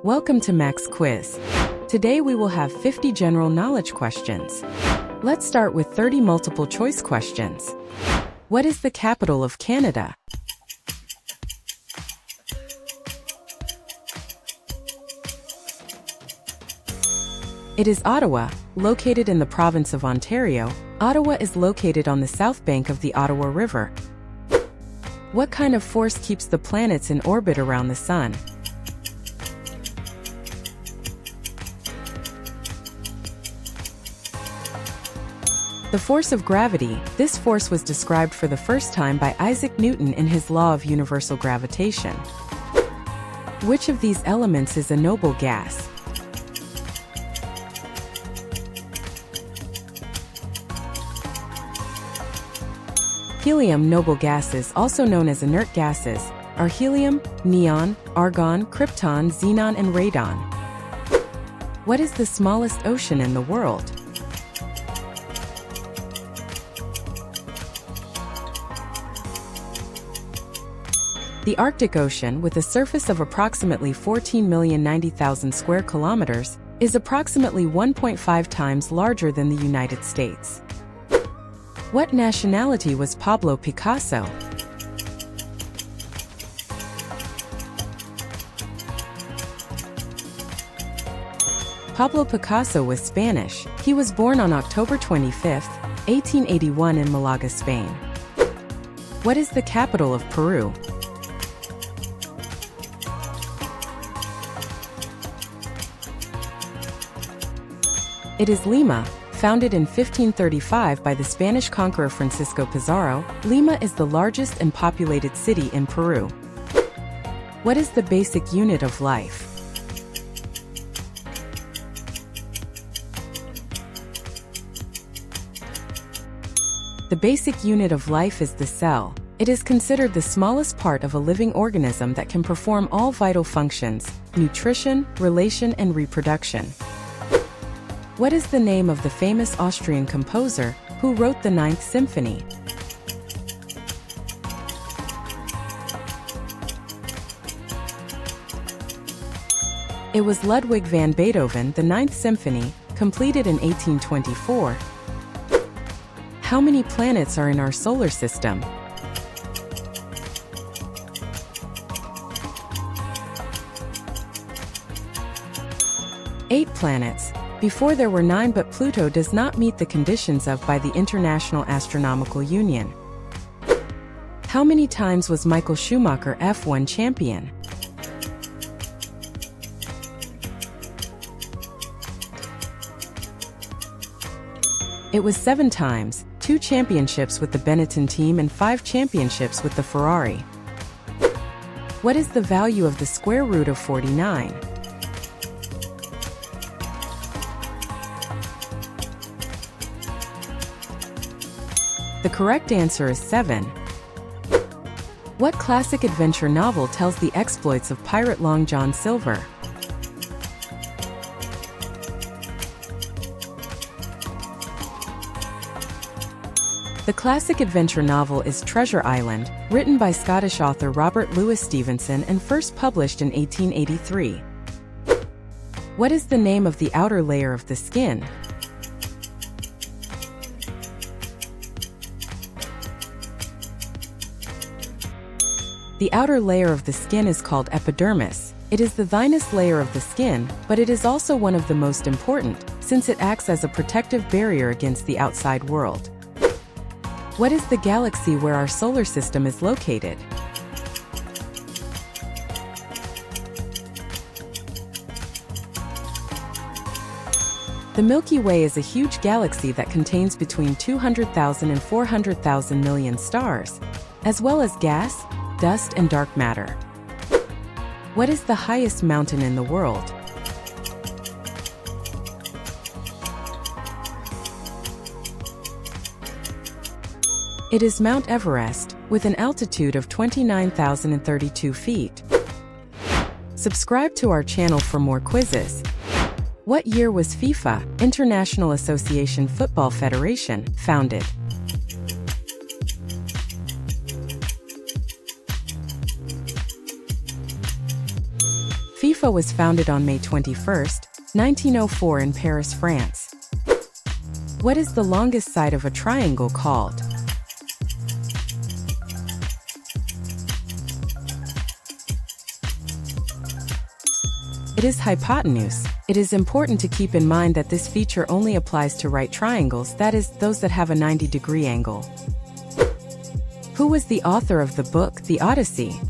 Welcome to Maz Quiz. Today we will have 50 general knowledge questions. Let's start with 30 multiple choice questions. What is the capital of Canada? It is Ottawa, located in the province of Ontario. Ottawa is located on the south bank of the Ottawa River. What kind of force keeps the planets in orbit around the Sun? The force of gravity. This force was described for the first time by Isaac Newton in his law of universal gravitation. Which of these elements is a noble gas? Helium. Noble gases, also known as inert gases, are helium, neon, argon, krypton, xenon, and radon. What is the smallest ocean in the world? The Arctic Ocean, with a surface of approximately 14,090,000 square kilometers, is approximately 1.5 times larger than the United States. What nationality was Pablo Picasso? Pablo Picasso was Spanish. He was born on October 25, 1881 in Malaga, Spain. What is the capital of Peru? It is Lima. Founded in 1535 by the Spanish conqueror Francisco Pizarro, Lima is the largest and populated city in Peru. What is the basic unit of life? The basic unit of life is the cell. It is considered the smallest part of a living organism that can perform all vital functions: nutrition, relation, and reproduction. What is the name of the famous Austrian composer who wrote the Ninth Symphony? It was Ludwig van Beethoven. The Ninth Symphony, completed in 1824. How many planets are in our solar system? Eight planets. Before there were 9, but Pluto does not meet the conditions of by the International Astronomical Union. How many times was Michael Schumacher F1 champion? It was 7 times, 2 championships with the Benetton team and 5 championships with the Ferrari. What is the value of the square root of 49? The correct answer is 7. What classic adventure novel tells the exploits of pirate Long John Silver? The classic adventure novel is Treasure Island, written by Scottish author Robert Louis Stevenson and first published in 1883. What is the name of the outer layer of the skin? The outer layer of the skin is called epidermis. It is the thinnest layer of the skin, but it is also one of the most important, since it acts as a protective barrier against the outside world. What is the galaxy where our solar system is located? The Milky Way is a huge galaxy that contains between 200,000 and 400,000 million stars, as well as gas, dust, and dark matter. What is the highest mountain in the world? It is Mount Everest, with an altitude of 29,032 feet. Subscribe to our channel for more quizzes. What year was FIFA, International Association Football Federation, founded? FIFA was founded on May 21, 1904 in Paris, France. What is the longest side of a triangle called? It is hypotenuse. It is important to keep in mind that this feature only applies to right triangles, that is, those that have a 90-degree angle. Who was the author of the book, The Odyssey?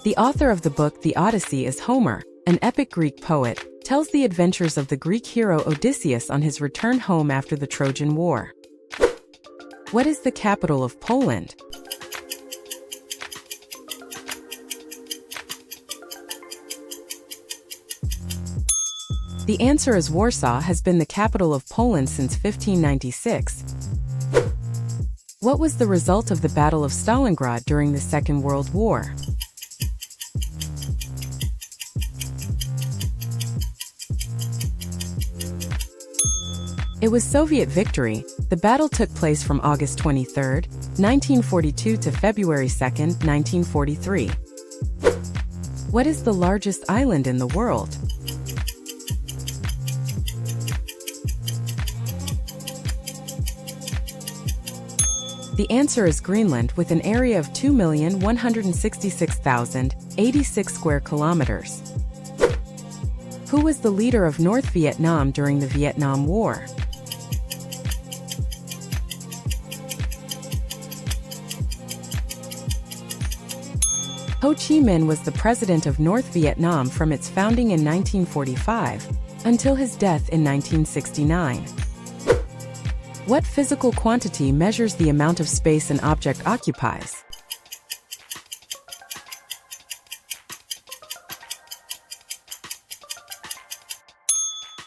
The author of the book, The Odyssey, is Homer, an epic Greek poet, tells the adventures of the Greek hero Odysseus on his return home after the Trojan War. What is the capital of Poland? The answer is Warsaw has been the capital of Poland since 1596. What was the result of the Battle of Stalingrad during the Second World War? It was Soviet victory. The battle took place from August 23, 1942 to February 2, 1943. What is the largest island in the world? The answer is Greenland, with an area of 2,166,086 square kilometers. Who was the leader of North Vietnam during the Vietnam War? Ho Chi Minh was the president of North Vietnam from its founding in 1945 until his death in 1969. What physical quantity measures the amount of space an object occupies?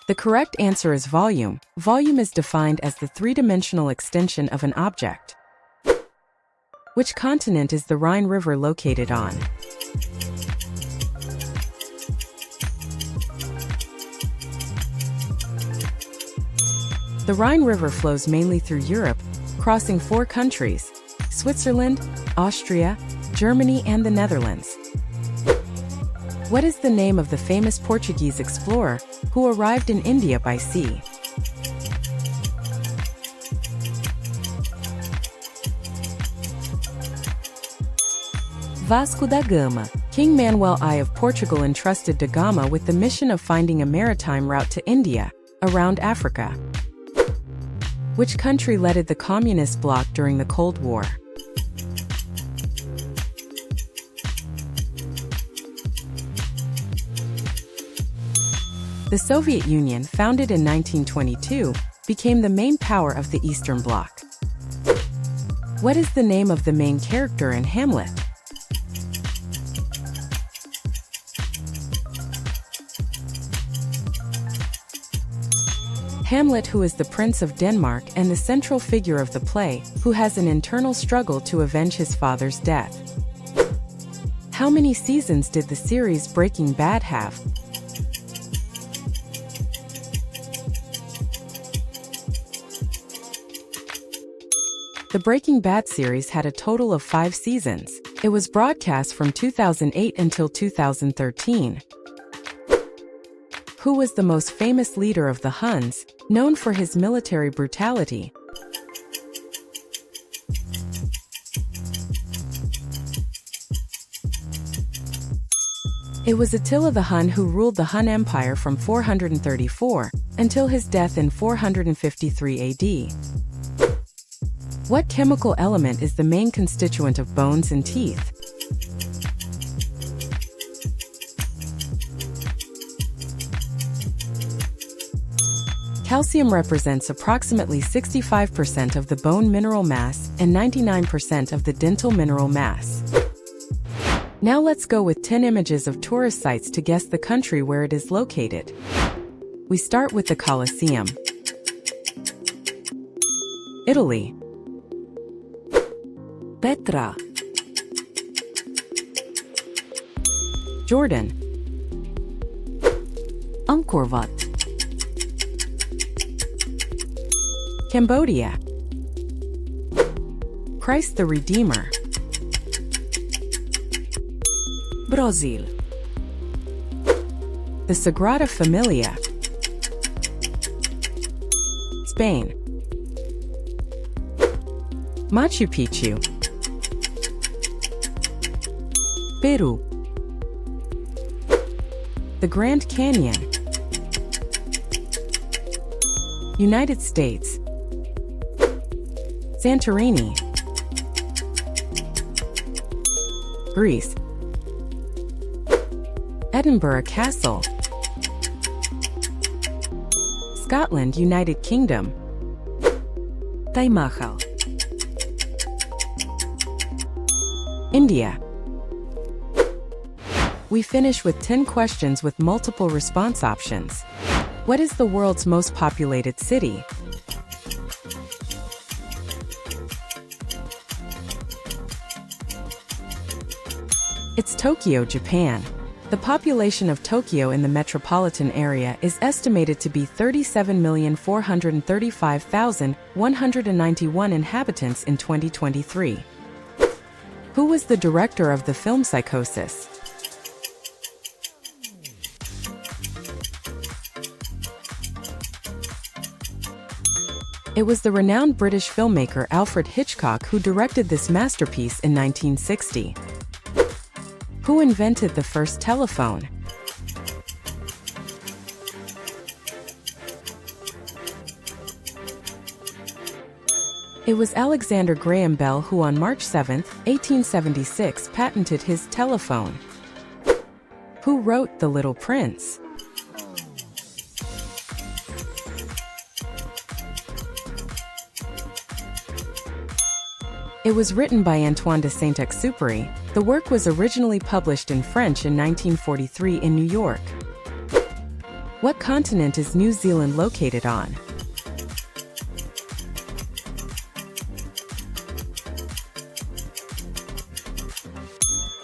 The correct answer is volume. Volume is defined as the three-dimensional extension of an object. Which continent is the Rhine River located on? The Rhine River flows mainly through Europe, crossing 4 countries: Switzerland, Austria, Germany, and the Netherlands. What is the name of the famous Portuguese explorer who arrived in India by sea? Vasco da Gama. King Manuel I of Portugal entrusted da Gama with the mission of finding a maritime route to India, around Africa. Which country led the communist bloc during the Cold War? The Soviet Union, founded in 1922, became the main power of the Eastern Bloc. What is the name of the main character in Hamlet? Hamlet, who is the Prince of Denmark and the central figure of the play, who has an internal struggle to avenge his father's death. How many seasons did the series Breaking Bad have? The Breaking Bad series had a total of 5 seasons. It was broadcast from 2008 until 2013. Who was the most famous leader of the Huns, known for his military brutality? It was Attila the Hun, who ruled the Hun Empire from 434 until his death in 453 AD. What chemical element is the main constituent of bones and teeth? Calcium represents approximately 65% of the bone mineral mass and 99% of the dental mineral mass. Now let's go with 10 images of tourist sites to guess the country where it is located. We start with the Colosseum. Italy. Petra. Jordan. Angkor Wat. Cambodia. Christ the Redeemer. Brazil. The Sagrada Familia. Spain. Machu Picchu. Peru. The Grand Canyon. United States. Santorini. Greece. Edinburgh Castle. Scotland, United Kingdom. Taj Mahal. India. We finish with 10 questions with multiple response options. What is the world's most populated city? It's Tokyo, Japan. The population of Tokyo in the metropolitan area is estimated to be 37,435,191 inhabitants in 2023. Who was the director of the film Psychosis? It was the renowned British filmmaker Alfred Hitchcock who directed this masterpiece in 1960. Who invented the first telephone? It was Alexander Graham Bell who on March 7, 1876 patented his telephone. Who wrote The Little Prince? It was written by Antoine de Saint-Exupéry. The work was originally published in French in 1943 in New York. What continent is New Zealand located on?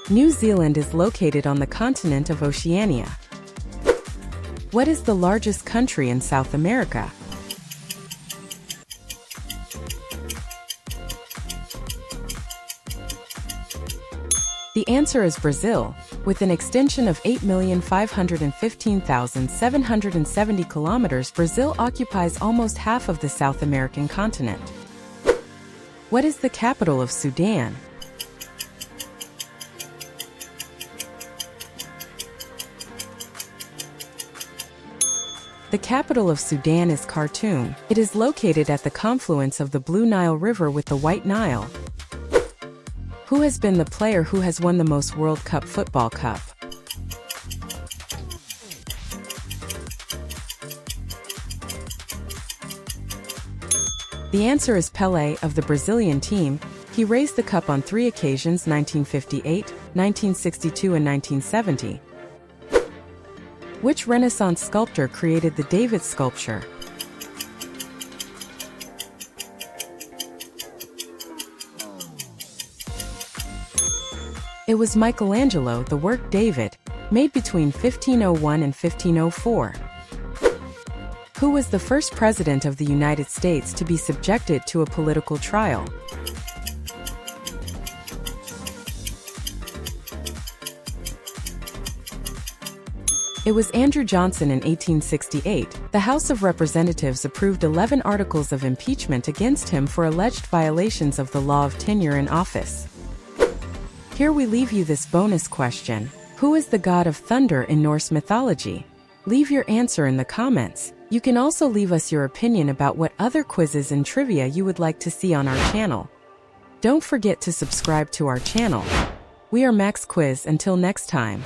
New Zealand is located on the continent of Oceania. What is the largest country in South America? The answer is Brazil. With an extension of 8,515,770 kilometers, Brazil occupies almost half of the South American continent. What is the capital of Sudan? The capital of Sudan is Khartoum. It is located at the confluence of the Blue Nile River with the White Nile. Who has been the player who has won the most World Cup Football Cup? The answer is Pelé of the Brazilian team. He raised the cup on 3 occasions: 1958, 1962 and 1970. Which Renaissance sculptor created the David sculpture? It was Michelangelo. The work David, made between 1501 and 1504. Who was the first president of the United States to be subjected to a political trial? It was Andrew Johnson in 1868. The House of Representatives approved 11 articles of impeachment against him for alleged violations of the law of tenure in office. Here we leave you this bonus question. Who is the god of thunder in Norse mythology? Leave your answer in the comments. You can also leave us your opinion about what other quizzes and trivia you would like to see on our channel. Don't forget to subscribe to our channel. We are Maz Quiz. Until next time.